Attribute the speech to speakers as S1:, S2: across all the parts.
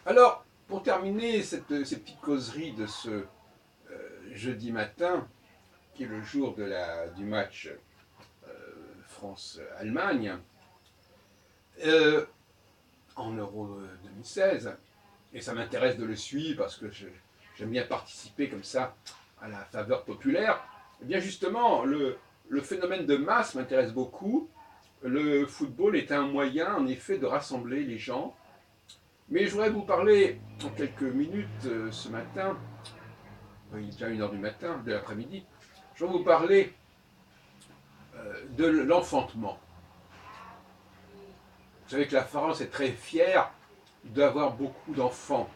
S1: Alors, pour terminer ces petites causeries de ce jeudi matin, qui est le jour du match France-Allemagne, euh, en Euro 2016, et ça m'intéresse de le suivre parce que j'aime bien participer comme ça à la faveur populaire, et bien justement, le phénomène de masse m'intéresse beaucoup. Le football est un moyen, en effet, de rassembler les gens. Mais je voudrais vous parler en quelques minutes ce matin, il est déjà 1 heure du matin, de l'après-midi, je vais vous parler de l'enfantement. Vous savez que la France est très fière d'avoir beaucoup d'enfants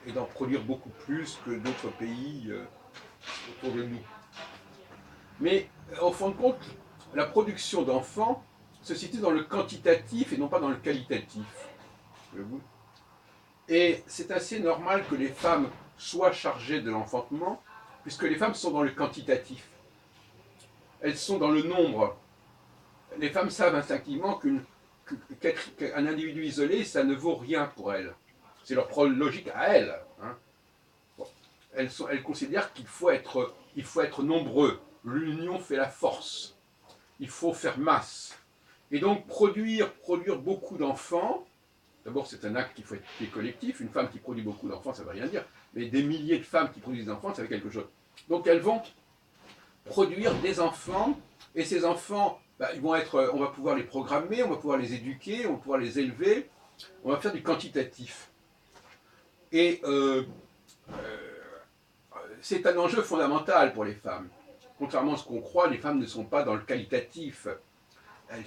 S1: et d'en produire beaucoup plus que d'autres pays autour de nous. Mais au fond de compte, la production d'enfants se situe dans le quantitatif et non pas dans le qualitatif. Et c'est assez normal que les femmes soient chargées de l'enfantement, puisque les femmes sont dans le quantitatif. Elles sont dans le nombre. Les femmes savent instinctivement qu'un individu isolé, ça ne vaut rien pour elles. C'est leur propre logique à elles. Hein. Bon. Elles considèrent qu'il faut être nombreux. L'union fait la force. Il faut faire masse. Et donc produire beaucoup d'enfants, d'abord c'est un acte qui est collectif. Une femme qui produit beaucoup d'enfants, ça ne veut rien dire. Mais des milliers de femmes qui produisent des enfants, ça veut quelque chose. Donc elles vont produire des enfants, et ces enfants, on va pouvoir les programmer, on va pouvoir les éduquer, on va pouvoir les élever, on va faire du quantitatif. Et c'est un enjeu fondamental pour les femmes. Contrairement à ce qu'on croit, les femmes ne sont pas dans le qualitatif. Elles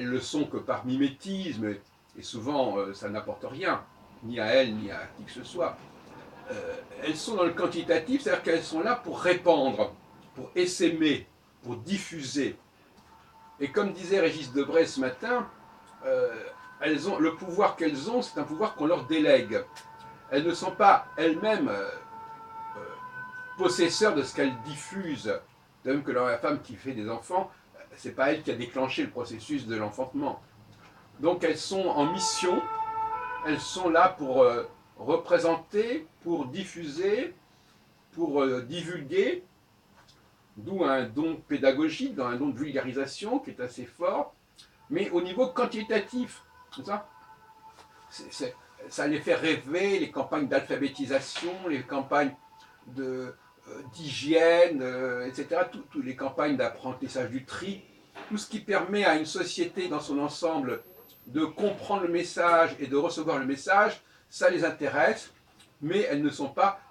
S1: le sont que par mimétisme, et souvent ça n'apporte rien, ni à elles, ni à qui que ce soit. Elles sont dans le quantitatif, c'est-à-dire qu'elles sont là pour répandre, pour essaimer, pour diffuser. Et comme disait Régis Debray ce matin, le pouvoir qu'elles ont, c'est un pouvoir qu'on leur délègue. Elles ne sont pas elles-mêmes possesseurs de ce qu'elles diffusent. De même que la femme qui fait des enfants, c'est pas elle qui a déclenché le processus de l'enfantement. Donc elles sont en mission, elles sont là pour représenter, pour diffuser, pour divulguer, d'où un don pédagogique, un don de vulgarisation qui est assez fort, mais au niveau quantitatif. Ça, ça les fait rêver, les campagnes d'alphabétisation, les campagnes d'hygiène, etc., toutes les campagnes d'apprentissage du tri, tout ce qui permet à une société dans son ensemble de comprendre le message et de recevoir le message, ça les intéresse, mais elles ne sont pas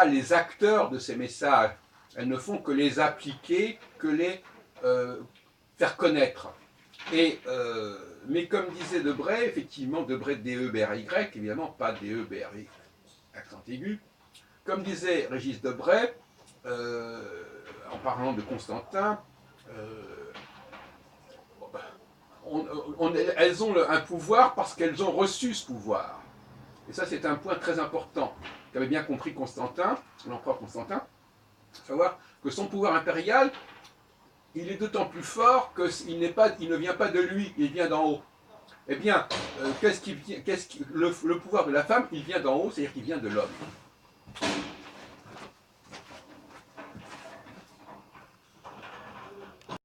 S1: les acteurs de ces messages. Elles ne font que les appliquer, que les faire connaître. Mais comme disait Debray, effectivement, Debray D-E-B-R-Y, évidemment, pas D-E-B-R-Y, accent aigu, comme disait Régis Debray, en parlant de Constantin, elles ont un pouvoir parce qu'elles ont reçu ce pouvoir. Et ça, c'est un point très important qu'avait bien compris Constantin, l'empereur Constantin, savoir que son pouvoir impérial, il est d'autant plus fort qu'il ne vient pas de lui, il vient d'en haut. Eh bien, le pouvoir de la femme, il vient d'en haut, c'est-à-dire qu'il vient de l'homme.